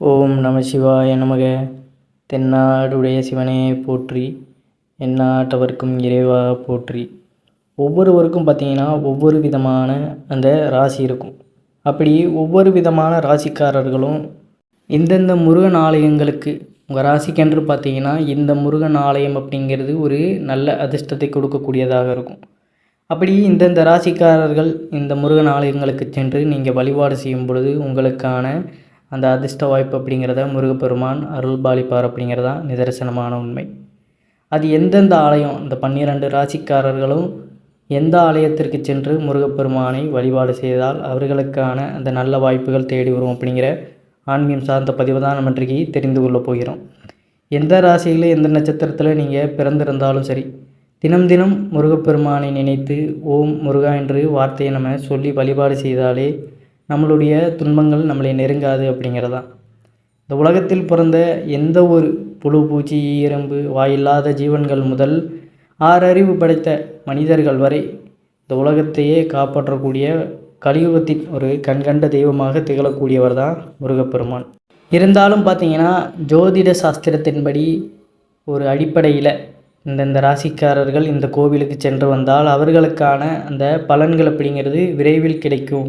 ஓம் நம சிவாய நமக. தென்னாடுடைய சிவனே போற்றி, எந்நாட்டவர்க்கும் இறைவா போற்றி. ஒவ்வொருவருக்கும் பார்த்திங்கன்னா ஒவ்வொரு விதமான அந்த ராசி இருக்கும். அப்படி ஒவ்வொரு விதமான ராசிக்காரர்களும் இந்தந்த முருகன் ஆலயங்களுக்கு உங்கள் ராசிக்கென்று பார்த்திங்கன்னா இந்த முருகன் ஆலயம் அப்படிங்கிறது ஒரு நல்ல அதிர்ஷ்டத்தை கொடுக்கக்கூடியதாக இருக்கும். அப்படி இந்தந்த ராசிக்காரர்கள் இந்த முருகன் ஆலயங்களுக்கு சென்று நீங்கள் வழிபாடு செய்யும் பொழுது உங்களுக்கான அந்த அதிர்ஷ்ட வாய்ப்பு அப்படிங்கிறத முருகப்பெருமான் அருள் பாலிப்பார் அப்படிங்கிறதா நிதர்சனமான உண்மை. அது எந்தெந்த ஆலயம், இந்த 12 ராசிக்காரர்களும் எந்த ஆலயத்திற்கு சென்று முருகப்பெருமானை வழிபாடு செய்தால் அவர்களுக்கான அந்த நல்ல வாய்ப்புகள் தேடி வரும் அப்படிங்கிற ஆன்மீகம் சார்ந்த பதிவு தான் நம்ம இன்றைக்கு தெரிந்து கொள்ள போகிறோம். எந்த ராசியில் எந்த நட்சத்திரத்தில் நீங்கள் பிறந்திருந்தாலும் சரி, தினம் தினம் முருகப்பெருமானை நினைத்து ஓம் முருகா என்று வார்த்தையை நம்ம சொல்லி வழிபாடு செய்தாலே நம்மளுடைய துன்பங்கள் நம்மளை நெருங்காது அப்படிங்கிறதான். இந்த உலகத்தில் பிறந்த எந்த ஒரு புழு, பூச்சி, ஈரம்பு, வாயில்லாத ஜீவன்கள் முதல் 6 அறிவு படைத்த மனிதர்கள் வரை இந்த உலகத்தையே காப்பாற்றக்கூடிய கலியுகத்தின் ஒரு கண்கண்ட தெய்வமாக திகழக்கூடியவர் தான் முருகப்பெருமான். இருந்தாலும் பார்த்திங்கன்னா ஜோதிட சாஸ்திரத்தின்படி ஒரு அடிப்படையில் இந்தந்த ராசிக்காரர்கள் இந்த கோவிலுக்கு சென்று வந்தால் அவர்களுக்கான அந்த பலன்கள் அப்படிங்கிறது விரைவில் கிடைக்கும்,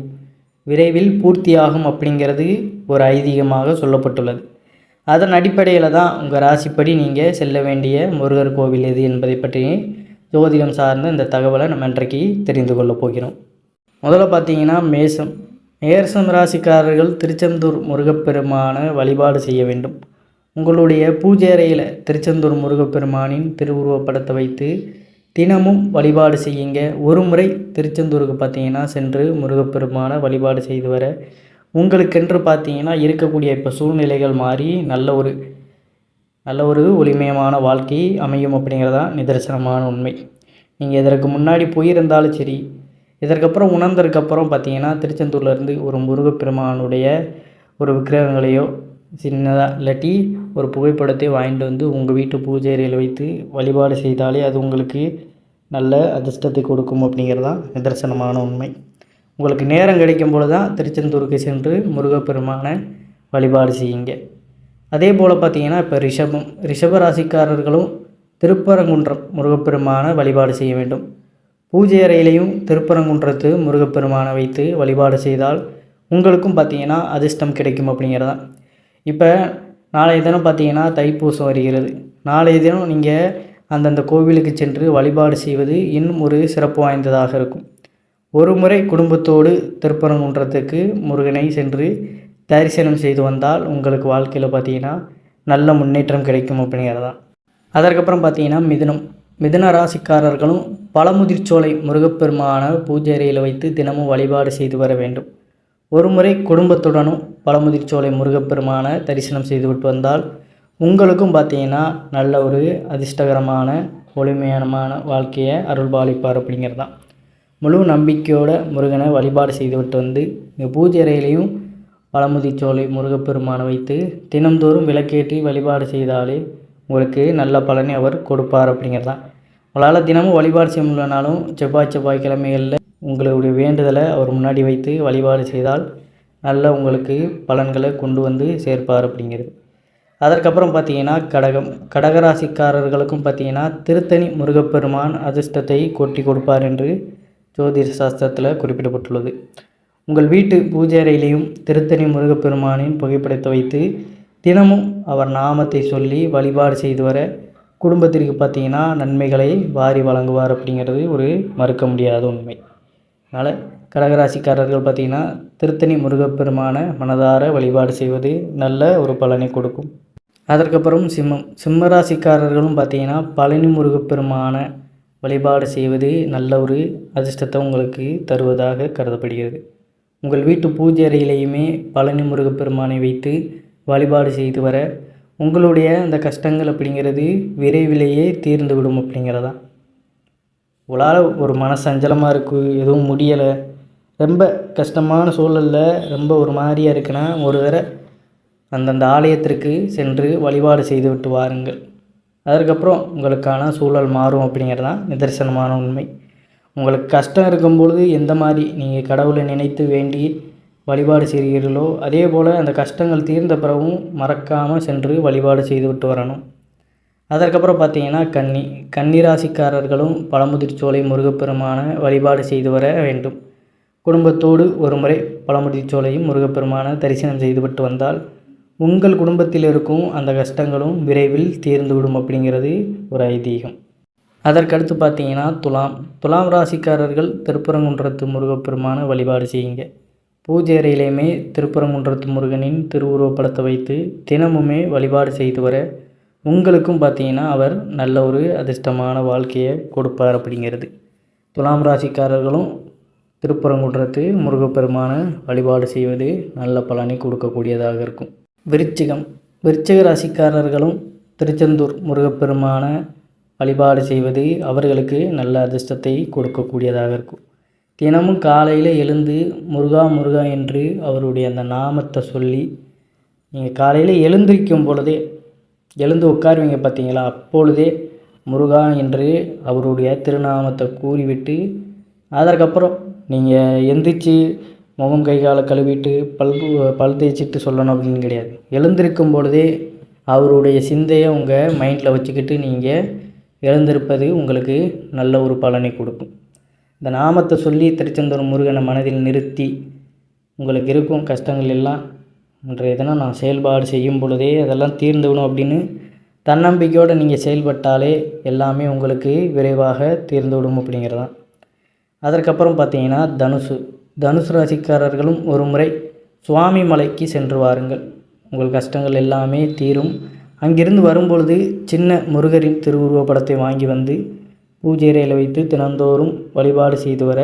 விரைவில் பூர்த்தியாகும் அப்படிங்கிறது ஒரு ஐதீகமாக சொல்லப்பட்டுள்ளது. அதன் அடிப்படையில் தான் உங்கள் ராசிப்படி நீங்கள் செல்ல வேண்டிய முருகர் கோவில் எது என்பதை பற்றி ஜோதிடம் சார்ந்த இந்த தகவலை நம்ம இன்றைக்கு தெரிந்து கொள்ளப் போகிறோம். முதல்ல பார்த்தீங்கன்னா மேஷம் ராசிக்காரர்கள் திருச்செந்தூர் முருகப்பெருமானை வழிபாடு செய்ய வேண்டும். உங்களுடைய பூஜை அறையில் திருச்செந்தூர் முருகப்பெருமானின் திருவுருவப்படத்தை வைத்து தினமும் வழிபாடு செய்யுங்க. ஒரு முறை திருச்செந்தூருக்கு பார்த்தீங்கன்னா சென்று முருகப்பெருமானை வழிபாடு செய்து வர உங்களுக்கென்று பார்த்தீங்கன்னா இருக்கக்கூடிய இப்போ சூழ்நிலைகள் மாறி நல்ல ஒரு ஒளிமயமான வாழ்க்கை அமையும் அப்படிங்கிறதான் நிதர்சனமான உண்மை. நீங்கள் இதற்கு முன்னாடி போயிருந்தாலும் சரி, இதற்கப்புறம் உணர்ந்ததுக்கப்புறம் பார்த்தீங்கன்னா திருச்செந்தூர்லேருந்து ஒரு முருகப்பெருமானுடைய ஒரு விக்கிரகங்களையோ சின்னதாக இல்லாட்டி ஒரு புகைப்படத்தை வாங்கிட்டு வந்து உங்கள் வீட்டு பூஜை அறையில் வைத்து வழிபாடு செய்தாலே அது உங்களுக்கு நல்ல அதிர்ஷ்டத்தை கொடுக்கும் அப்படிங்கிறதான் நிதர்சனமான உண்மை. உங்களுக்கு நேரம் கிடைக்கும் பொழுது தான் திருச்செந்தூருக்கு சென்று முருகப்பெருமானை வழிபாடு செய்யுங்க. அதே போல் பார்த்திங்கன்னா இப்போ ரிஷப ராசிக்காரர்களும் திருப்பரங்குன்றம் முருகப்பெருமானை வழிபாடு செய்ய வேண்டும். பூஜை அறையிலையும் திருப்பரங்குன்றத்து முருகப்பெருமானை வைத்து வழிபாடு செய்தால் உங்களுக்கும் பார்த்திங்கன்னா அதிர்ஷ்டம் கிடைக்கும் அப்படிங்கிறதான். இப்போ நாளைய தினம் பார்த்திங்கன்னா தைப்பூசம் வருகிறது. நாளைய தினம் நீங்கள் அந்தந்த கோவிலுக்கு சென்று வழிபாடு செய்வது இன்னும் ஒரு சிறப்பு வாய்ந்ததாக இருக்கும். ஒரு முறை குடும்பத்தோடு திருப்பரங்குன்றத்துக்கு முருகனை சென்று தரிசனம் செய்து வந்தால் உங்களுக்கு வாழ்க்கையில் பார்த்திங்கன்னா நல்ல முன்னேற்றம் கிடைக்கும் அப்படிங்கிறதான். அதற்கப்புறம் பார்த்திங்கன்னா மிதுன ராசிக்காரர்களும் பழமுதிர்ச்சோலை முருகப்பெருமான பூஜை அறையில் வைத்து தினமும் வழிபாடு செய்து வர வேண்டும். ஒரு முறை குடும்பத்துடனும் பழமுதிர்ச்சோலை முருகப்பெருமான தரிசனம் செய்துவிட்டு வந்தால் உங்களுக்கும் பார்த்தீங்கன்னா நல்ல ஒரு அதிர்ஷ்டகரமான ஒளிமயமான வாழ்க்கையை அருள்பாலிப்பார் அப்படிங்கிறது தான். முழு நம்பிக்கையோட முருகனை வழிபாடு செய்துவிட்டு வந்து இந்த பூஜை அறையிலையும் பழமுதிர்ச்சோலை முருகப்பெருமானை வைத்து தினந்தோறும் விளக்கேற்றி வழிபாடு செய்தாலே உங்களுக்கு நல்ல பலனை அவர் கொடுப்பார் அப்படிங்கிறது தான். உங்களால் தினமும் வழிபாடு செய்ய முடியலனாலும் செவ்வாய்க்கிழமைகளில் உங்களுடைய வேண்டுதலை அவர் முன்னாடி வைத்து வழிபாடு செய்தால் நல்ல உங்களுக்கு பலன்களை கொண்டு வந்து சேர்ப்பார் அப்படிங்கிறது. அதற்கப்புறம் பார்த்தீங்கன்னா கடகராசிக்காரர்களுக்கும் பார்த்தீங்கன்னா திருத்தணி முருகப்பெருமான் அதிர்ஷ்டத்தை கொட்டி கொடுப்பார் என்று ஜோதிட சாஸ்திரத்தில் குறிப்பிடப்பட்டுள்ளது. உங்கள் வீட்டு பூஜை அறையிலையும் திருத்தணி முருகப்பெருமானின் புகைப்படத்தை வைத்து தினமும் அவர் நாமத்தை சொல்லி வழிபாடு செய்து வர குடும்பத்திற்கு பார்த்தீங்கன்னா நன்மைகளை வாரி வழங்குவார் அப்படிங்கிறது ஒரு மறுக்க முடியாத உண்மை. அதனால் கடகராசிக்காரர்கள் பார்த்திங்கன்னா திருத்தணி முருகப்பெருமான மனதார வழிபாடு செய்வது நல்ல ஒரு பலனை கொடுக்கும். அதற்கப்புறம் சிம்ம ராசிக்காரர்களும் பார்த்திங்கன்னா பழனி முருகப்பெருமான வழிபாடு செய்வது நல்ல ஒரு அதிர்ஷ்டத்தை உங்களுக்கு தருவதாக கருதப்படுகிறது. உங்கள் வீட்டு பூஜை அறையிலையுமே பழனி முருகப்பெருமானை வைத்து வழிபாடு செய்து வர உங்களுடைய அந்த கஷ்டங்கள் அப்படிங்கிறது விரைவிலேயே தீர்ந்துவிடும் அப்படிங்கிறதான். உங்களால் ஒரு மனசஞ்சலமாக இருக்குது, எதுவும் முடியலை, ரொம்ப கஷ்டமான சூழலில் ரொம்ப ஒரு மாதிரியாக இருக்குன்னா ஒரு தடவை அந்தந்த ஆலயத்திற்கு சென்று வழிபாடு செய்துவிட்டு வாருங்கள். அதற்கப்புறம் உங்களுக்கான சூழல் மாறும் அப்படிங்கிறதான் நிதர்சனமான உண்மை. உங்களுக்கு கஷ்டம் இருக்கும்பொழுது எந்த மாதிரி நீங்கள் கடவுளை நினைத்து வேண்டி வழிபாடு செய்கிறீர்களோ அதே போல் அந்த கஷ்டங்கள் தீர்ந்த பிறகும் மறக்காமல் சென்று வழிபாடு செய்துவிட்டு வரணும். அதற்கப்புறம் பார்த்தீங்கன்னா கன்னி ராசிக்காரர்களும் பழமுதிர்ச்சோலை முருகப்பெருமான வழிபாடு செய்து வர வேண்டும். குடும்பத்தோடு ஒரு முறை பழமுதிர்ச்சோலையும் முருகப்பெருமான தரிசனம் செய்துவிட்டு வந்தால் உங்கள் குடும்பத்தில் இருக்கும் அந்த கஷ்டங்களும் விரைவில் தீர்ந்துவிடும் அப்படிங்கிறது ஒரு ஐதீகம். அதற்கடுத்து பார்த்தீங்கன்னா துலாம் ராசிக்காரர்கள் திருப்பரங்குன்றத்து முருகப்பெருமான வழிபாடு செய்யுங்க. பூஜை அறையிலையுமே திருப்பரங்குன்றத்து முருகனின் திருவுருவப்படத்தை வைத்து தினமுமே வழிபாடு செய்து வர உங்களுக்கும் பார்த்தீங்கன்னா அவர் நல்ல ஒரு அதிர்ஷ்டமான வாழ்க்கையை கொடுப்பார் அப்படிங்கிறது. துலாம் ராசிக்காரர்களும் திருப்பரங்குன்றத்து முருகப்பெருமான வழிபாடு செய்வது நல்ல பலனை கொடுக்கக்கூடியதாக இருக்கும். விருச்சிக ராசிக்காரர்களும் திருச்செந்தூர் முருகப்பெருமான வழிபாடு செய்வது அவர்களுக்கு நல்ல அதிர்ஷ்டத்தை கொடுக்கக்கூடியதாக இருக்கும். தினமும் காலையில் எழுந்து முருகா முருகா என்று அவருடைய அந்த நாமத்தை சொல்லி நீங்கள் காலையில் எழுந்திருக்கும் பொழுதே எழுந்து உட்காருவீங்க பார்த்தீங்களா, அப்பொழுதே முருகா என்று அவருடைய திருநாமத்தை கூறிவிட்டு அதற்கப்புறம் நீங்கள் எந்திரிச்சு முகம் கை காலை கழுவிட்டு பல் தேய்ச்சிட்டு சொல்லணும் அப்படின்னு கிடையாது. எழுந்திருக்கும் பொழுதே அவருடைய சிந்தையை உங்கள் மைண்டில் வச்சுக்கிட்டு நீங்கள் எழுந்திருப்பது உங்களுக்கு நல்ல ஒரு பலனை கொடுக்கும். இந்த நாமத்தை சொல்லி திருச்செந்தூர் முருகனை மனதில் நிறுத்தி உங்களுக்கு இருக்கும் கஷ்டங்கள் எல்லாம் இன்றைய தினம் நான் செயல்பாடு செய்யும் பொழுதே அதெல்லாம் தீர்ந்துவிடும் அப்படின்னு தன்னம்பிக்கையோடு நீங்கள் செயல்பட்டாலே எல்லாமே உங்களுக்கு விரைவாக தீர்ந்துவிடும் அப்படிங்கிறதான். அதற்கப்புறம் பார்த்தீங்கன்னா தனுசு ராசிக்காரர்களும் ஒரு முறை சுவாமி மலைக்கு சென்று வாருங்கள். உங்கள் கஷ்டங்கள் எல்லாமே தீரும். அங்கிருந்து வரும்பொழுது சின்ன முருகரின் திருவுருவப்படத்தை வாங்கி வந்து பூஜை அறையில் வைத்து தினந்தோறும் வழிபாடு செய்து வர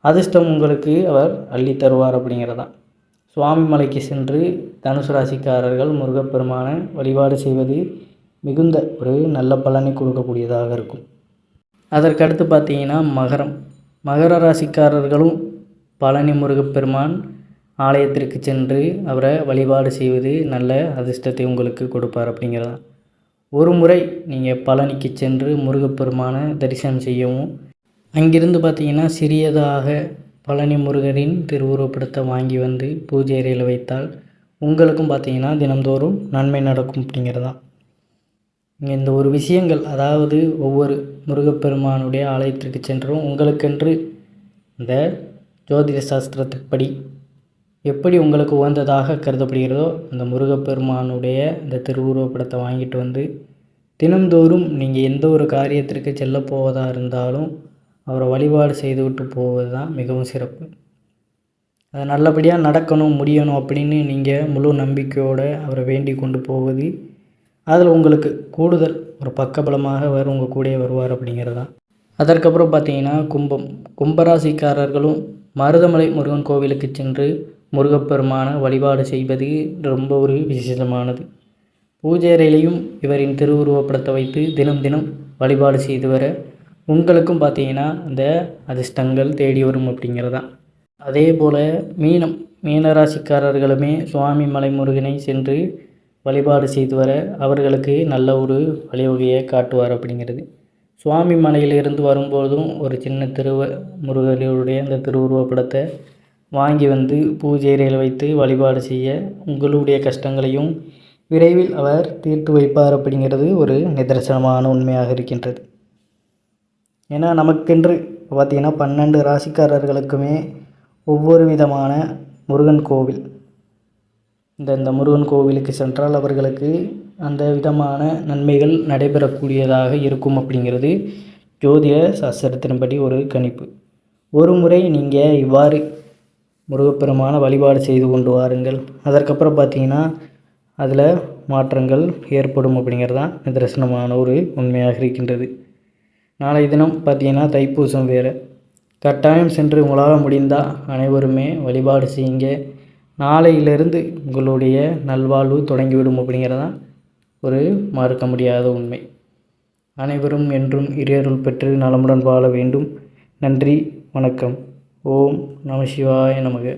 அதிர்ஷ்டம் உங்களுக்கு அவர் அள்ளி தருவார் அப்படிங்கிறதான். சுவாமி மலைக்கு சென்று தனுசு ராசிக்காரர்கள் முருகப்பெருமான வழிபாடு செய்வது மிகுந்த ஒரு நல்ல பலனை கொடுக்கக்கூடியதாக இருக்கும். அதற்கடுத்து பார்த்தீங்கன்னா மகர ராசிக்காரர்களும் பழனி முருகப்பெருமான் ஆலயத்திற்கு சென்று அவரை வழிபாடு செய்வது நல்ல அதிர்ஷ்டத்தை உங்களுக்கு கொடுப்பார் அப்படிங்கிறதான். ஒரு முறை நீங்கள் பழனிக்கு சென்று முருகப்பெருமான தரிசனம் செய்யவும் அங்கிருந்து பார்த்தீங்கன்னா சிறியதாக பழனி முருகரின் திருவுருவப்படத்தை வாங்கி வந்து பூஜை அறையில் வைத்தால் உங்களுக்கும் பார்த்தீங்கன்னா தினந்தோறும் நன்மை நடக்கும் அப்படிங்கிறதான். இந்த ஒரு விஷயங்கள், அதாவது ஒவ்வொரு முருகப்பெருமானுடைய ஆலயத்திற்கு சென்றும் உங்களுக்கென்று இந்த ஜோதிட சாஸ்திரத்துப்படி எப்படி உங்களுக்கு உகந்ததாக கருதப்படுகிறதோ அந்த முருகப்பெருமானுடைய இந்த திருவுருவப்படத்தை வாங்கிட்டு வந்து தினந்தோறும் நீங்கள் எந்த ஒரு காரியத்திற்கு செல்ல போவதாக இருந்தாலும் அவரை வழிபாடு செய்துவிட்டு போவது தான் மிகவும் சிறப்பு. அது நல்லபடியாக நடக்கணும் முடியணும் அப்படின்னு நீங்கள் முழு நம்பிக்கையோடு அவரை வேண்டி கொண்டு போவது அதில் உங்களுக்கு கூடுதல் ஒரு பக்கபலமாக அவர் உங்கள் கூடயே வருவார் அப்படிங்கிறதான். அதற்கப்புறம் பார்த்தீங்கன்னா கும்பராசிக்காரர்களும் மருதமலை முருகன் கோவிலுக்கு சென்று முருகப்பெருமான வழிபாடு செய்வது ரொம்ப ஒரு விசேஷமானது. பூஜை அறையிலையும் இவரின் திருவுருவப்படத்தை வைத்து தினம் வழிபாடு செய்து வர உங்களுக்கும் பார்த்தீங்கன்னா இந்த அதிர்ஷ்டங்கள் தேடி வரும் அப்படிங்கிறதான். அதே போல் மீனராசிக்காரர்களுமே சுவாமி மலை முருகனை சென்று வழிபாடு செய்து வர அவர்களுக்கு நல்ல ஒரு வழிவகையை காட்டுவார் அப்படிங்கிறது. சுவாமி மலையிலிருந்து வரும்போதும் ஒரு சின்ன முருகனுடைய அந்த திருவுருவப்படத்தை வாங்கி வந்து பூஜை அறையில் வைத்து வழிபாடு செய்ய உங்களுடைய கஷ்டங்களையும் விரைவில் அவர் தீர்த்து வைப்பார் அப்படிங்கிறது ஒரு நிதர்சனமான உண்மையாக இருக்கின்றது. ஏன்னா நமக்கென்று பார்த்திங்கன்னா 12 ராசிக்காரர்களுக்குமே ஒவ்வொரு விதமான முருகன் கோவில் இந்த முருகன் கோவிலுக்கு சென்றால் அவர்களுக்கு அந்த விதமான நன்மைகள் நடைபெறக்கூடியதாக இருக்கும் அப்படிங்கிறது ஜோதிட சாஸ்திரத்தின்படி ஒரு கணிப்பு. ஒரு முறை நீங்கள் இவ்வாறு முருகப்பெருமான வழிபாடு செய்து கொண்டு வாருங்கள். அதற்கப்புறம் பார்த்தீங்கன்னா அதில் மாற்றங்கள் ஏற்படும் அப்படிங்கிறதான் நிதர்சனமான ஒரு உண்மையாக இருக்கின்றது. நாளை தினம் பார்த்தீங்கன்னா தைப்பூசம் வேறு. கட்டாயம் சென்று உங்களால் முடிந்தால் அனைவருமே வழிபாடு செய்யுங்க. நாளையிலிருந்து உங்களுடைய நல்வாழ்வு தொடங்கிவிடும் அப்படிங்கிறதான் ஒரு மறுக்க முடியாத உண்மை. அனைவரும் என்றும் இறையருள் பெற்று நலமுடன் வாழ வேண்டும். நன்றி, வணக்கம். ஓம் நம சிவாய நமக.